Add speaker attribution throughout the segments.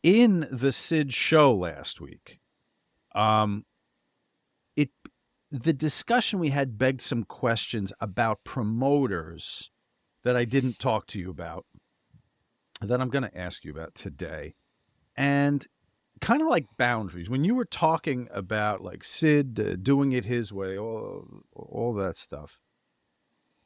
Speaker 1: In the Sid show last week, um, it the discussion we had begged some questions about promoters that I didn't talk to you about that I'm going to ask you about today. And kind of like boundaries. When you were talking about like Sid doing it his way, all that stuff.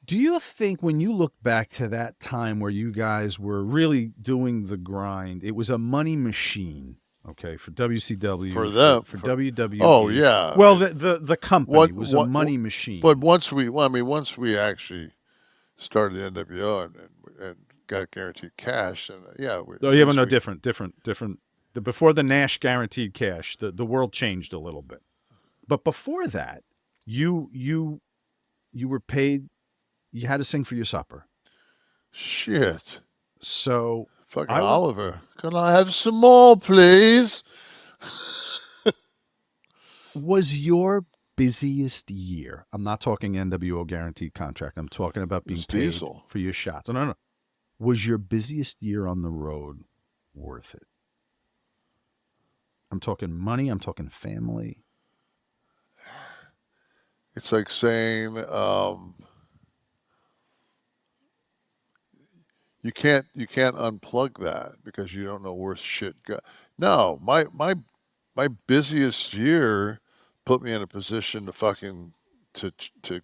Speaker 1: Do you think when you look back to that time where you guys were really doing the grind, it was a money machine, okay, for WCW,
Speaker 2: for them.
Speaker 1: for
Speaker 2: Oh
Speaker 1: WWE?
Speaker 2: yeah, I
Speaker 1: Well,
Speaker 2: mean,
Speaker 1: the company
Speaker 2: what
Speaker 1: was a
Speaker 2: what,
Speaker 1: money
Speaker 2: but
Speaker 1: machine.
Speaker 2: once we actually started the NWO and got guaranteed cash, and yeah,
Speaker 1: Oh,
Speaker 2: at
Speaker 1: yeah, but
Speaker 2: least
Speaker 1: no,
Speaker 2: we.
Speaker 1: different. Before the Nash guaranteed cash, the world changed a little bit. But before that, you you you were paid. You had to sing for your supper.
Speaker 2: Shit.
Speaker 1: So
Speaker 2: Fucking
Speaker 1: I want.
Speaker 2: Oliver. Can I have some more, please?
Speaker 1: Was your busiest year? I'm not talking NWO guaranteed contract. I'm talking about
Speaker 2: It
Speaker 1: being
Speaker 2: was
Speaker 1: paid
Speaker 2: Diesel.
Speaker 1: for your shots. No, no, no. Was your busiest year on the road worth it? I'm talking money. I'm talking family.
Speaker 2: It's like saying you can't unplug that because you don't know where shit go. No, my busiest year put me in a position to fucking to to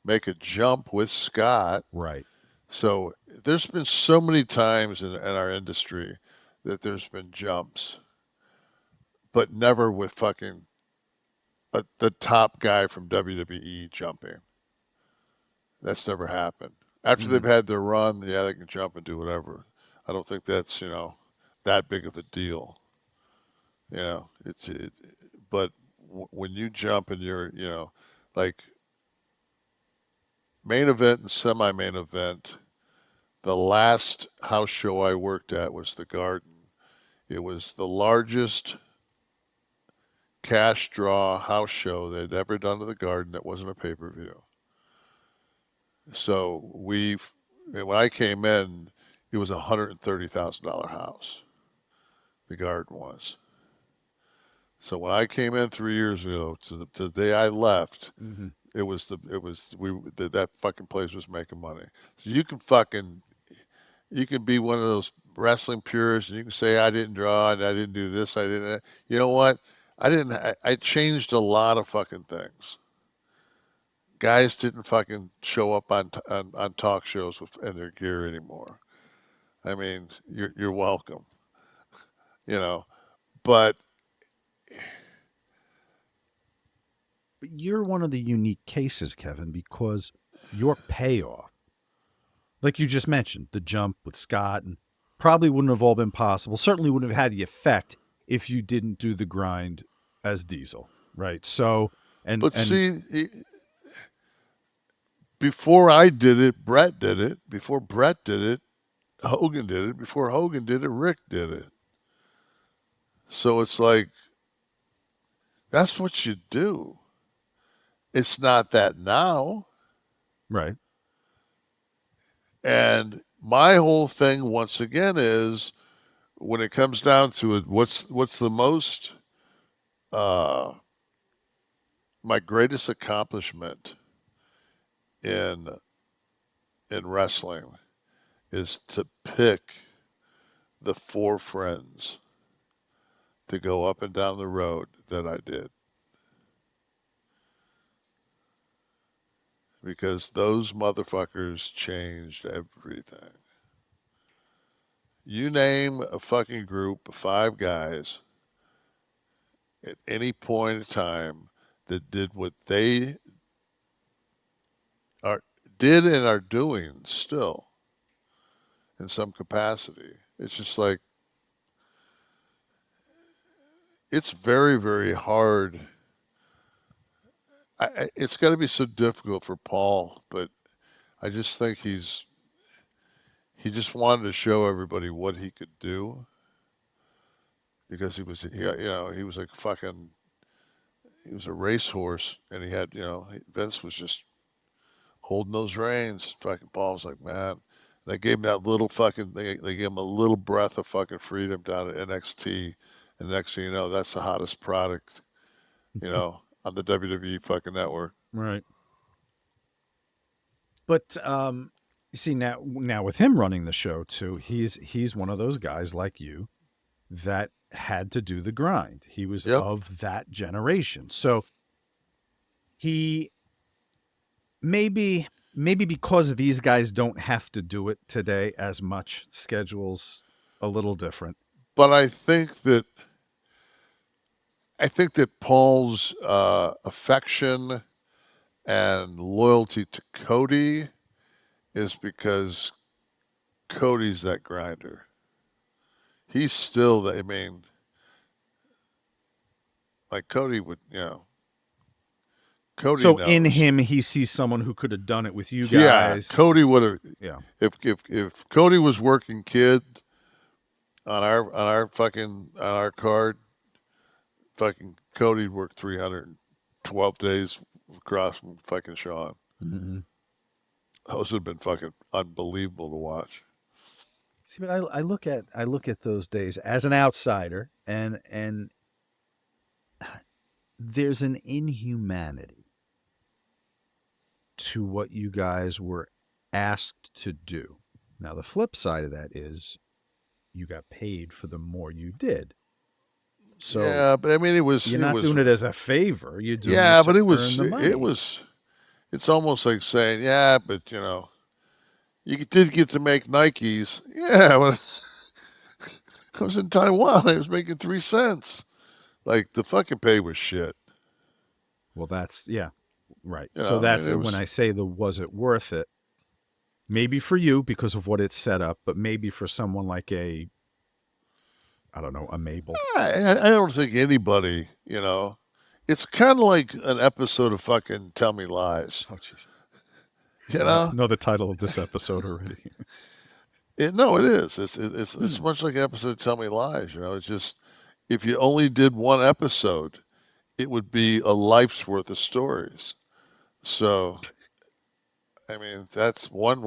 Speaker 2: make a jump with Scott.
Speaker 1: Right.
Speaker 2: So there's been so many times in our industry that there's been jumps, but never with fucking the top guy from WWE jumping. That's never happened. After they've
Speaker 1: Mm,
Speaker 2: had their run, yeah, they can jump and do whatever. I don't think that's that big of a deal. But when you jump and you're like main event and semi-main event, the last house show I worked at was the Garden. It was the largest cash draw house show they'd ever done to the Garden that wasn't a pay-per-view. So when I came in, it was a $130,000 house. The Garden was. So when I came in 3 years ago, to the day I left,
Speaker 1: mm-hmm.
Speaker 2: that fucking place was making money. So you can be one of those wrestling purists and you can say I didn't draw and I didn't do this, I didn't. You know what? I changed a lot of fucking things. Guys didn't fucking show up on talk shows in their gear anymore. I mean, you're welcome, you know. But
Speaker 1: But you're one of the unique cases, Kevin, because your payoff, like you just mentioned, the jump with Scott, and probably wouldn't have all been possible. Certainly wouldn't have had the effect if you didn't do the grind as Diesel, right? So,
Speaker 2: but
Speaker 1: and
Speaker 2: see, before I did it, Brett did it. Before Brett did it, Hogan did it. Before Hogan did it, Rick did it. So it's like that's what you do. It's not that now.
Speaker 1: right,
Speaker 2: And my whole thing once again is when it comes down to it, what's the most uh my greatest accomplishment in wrestling is to pick the four friends to go up and down the road that I did. Because those motherfuckers changed everything. You name a fucking group of five guys at any point in time that did what they are did and are doing still in some capacity. It's just like it's very very hard. It's got to be so difficult for Paul, but I just think he just wanted to show everybody what he could do because he was like fucking he was a racehorse and he had Vince was just holding those reins. Fucking Paul's like, man, They gave him that little fucking. They gave him a little breath of fucking freedom down at NXT, and next thing you know, that's the hottest product, on the WWE fucking network.
Speaker 1: Right. But see now with him running the show too, he's one of those guys like you that had to do the grind. He was
Speaker 2: Yep.
Speaker 1: of that generation. So he maybe because these guys don't have to do it today as much, schedules a little different.
Speaker 2: But I think that Paul's affection and loyalty to Cody is because Cody's that grinder. He's still I mean, like Cody would, Cody
Speaker 1: So
Speaker 2: knows.
Speaker 1: in him, he sees someone who could have done it with you
Speaker 2: Yeah,
Speaker 1: guys.
Speaker 2: Cody would have.
Speaker 1: Yeah.
Speaker 2: If Cody was working kid on our card, fucking Cody worked 312 days across from fucking Sean.
Speaker 1: Mm-hmm.
Speaker 2: Those would have been fucking unbelievable to watch.
Speaker 1: See, but I look at those days as an outsider, and there's an inhumanity to what you guys were asked to do. Now, the flip side of that is you got paid for the more you did. So
Speaker 2: yeah, but I mean,
Speaker 1: you're not doing it as a favor. You're doing
Speaker 2: yeah,
Speaker 1: it to
Speaker 2: but
Speaker 1: earn the money.
Speaker 2: it's almost like saying, yeah, but you did get to make Nikes. Yeah, but I was in Taiwan. I was making 3 cents. Like the fucking pay was shit.
Speaker 1: Well, that's right.
Speaker 2: You
Speaker 1: So
Speaker 2: know,
Speaker 1: that's
Speaker 2: it
Speaker 1: when
Speaker 2: was-
Speaker 1: I say was it worth it? Maybe for you because of what it's set up, but maybe for someone like I don't know, a Mabel.
Speaker 2: I don't think anybody, it's kind of like an episode of fucking Tell Me Lies.
Speaker 1: Oh, jeez.
Speaker 2: You know?
Speaker 1: Know the title of this episode already.
Speaker 2: No, it is. It's much like an episode of Tell Me Lies. It's just if you only did one episode, it would be a life's worth of stories. So, I mean, that's one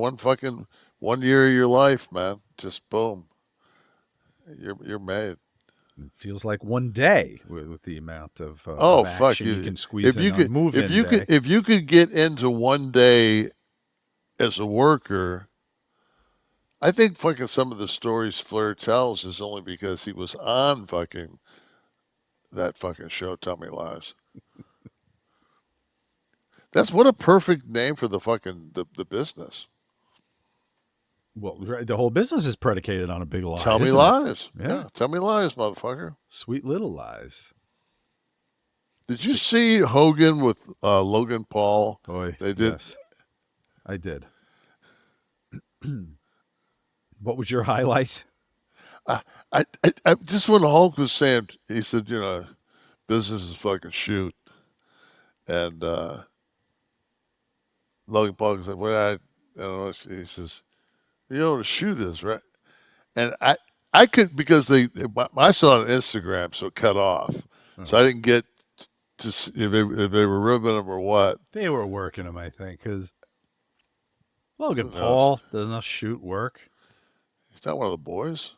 Speaker 2: year of your life, man. Just boom, you're made.
Speaker 1: It feels like one day with the amount of
Speaker 2: Fuck
Speaker 1: action you can squeeze
Speaker 2: if you
Speaker 1: in
Speaker 2: could,
Speaker 1: on move-in day.
Speaker 2: if you could get into one day as a worker, I think fucking some of the stories Flair tells is only because he was on fucking that fucking show, Tell Me Lies. That's what a perfect name for the fucking the business.
Speaker 1: Well, the whole business is predicated on a big lie.
Speaker 2: Tell me
Speaker 1: isn't it?
Speaker 2: lies.
Speaker 1: Yeah.
Speaker 2: Tell me lies, motherfucker.
Speaker 1: Sweet little lies.
Speaker 2: Did you see Hogan with Logan Paul?
Speaker 1: Boy,
Speaker 2: They did.
Speaker 1: Yes, I did. What was your highlight?
Speaker 2: I just when Hulk was saying, he said, business is fucking shoot, and Logan Paul said, "Well, I don't know." He says, "You know what a shoot is, right?" And I could because I saw it on Instagram, so it cut off, so I didn't get to see if they were ribbing him or what.
Speaker 1: They were working him, I think, because Logan
Speaker 2: Who knows?
Speaker 1: Paul does not shoot work.
Speaker 2: He's not one of the boys.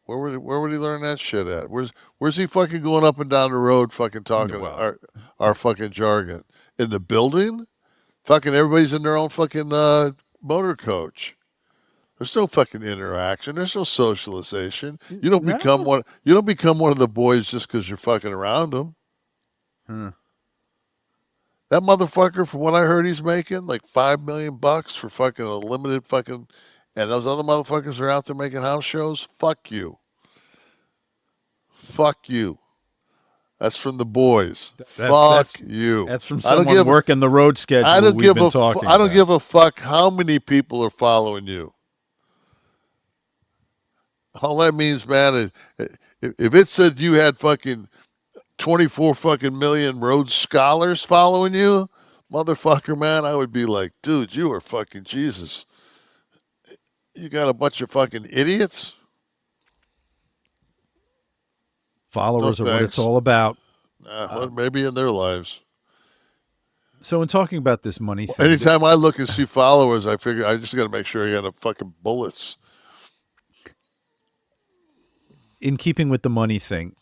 Speaker 2: Where would he learn that shit at? Where's he fucking going up and down the road, fucking talking
Speaker 1: Well.
Speaker 2: our fucking jargon in the building? Fucking everybody's in their own fucking motor coach. There's no fucking interaction. There's no socialization. You don't
Speaker 1: No.
Speaker 2: become one. You don't become one of the boys just because you're fucking around them. That motherfucker, from what I heard, he's making like $5 million for fucking a limited fucking, and those other motherfuckers are out there making house shows. Fuck you. Fuck you. That's from the boys. Fuck you.
Speaker 1: That's from someone working the road schedule.
Speaker 2: I don't give
Speaker 1: I
Speaker 2: don't give a fuck how many people are following you. All that means, man, is if it said you had fucking 24 fucking million Rhodes scholars following you, motherfucker, man, I would be like, dude, you are fucking Jesus. You got a bunch of fucking idiots.
Speaker 1: Followers
Speaker 2: No,
Speaker 1: are what
Speaker 2: thanks.
Speaker 1: it's all about.
Speaker 2: Well, maybe in their lives.
Speaker 1: So in talking about this money thing,
Speaker 2: Anytime I look and see followers, I figure I just got to make sure I got a fucking bullets.
Speaker 1: in keeping with the money thing,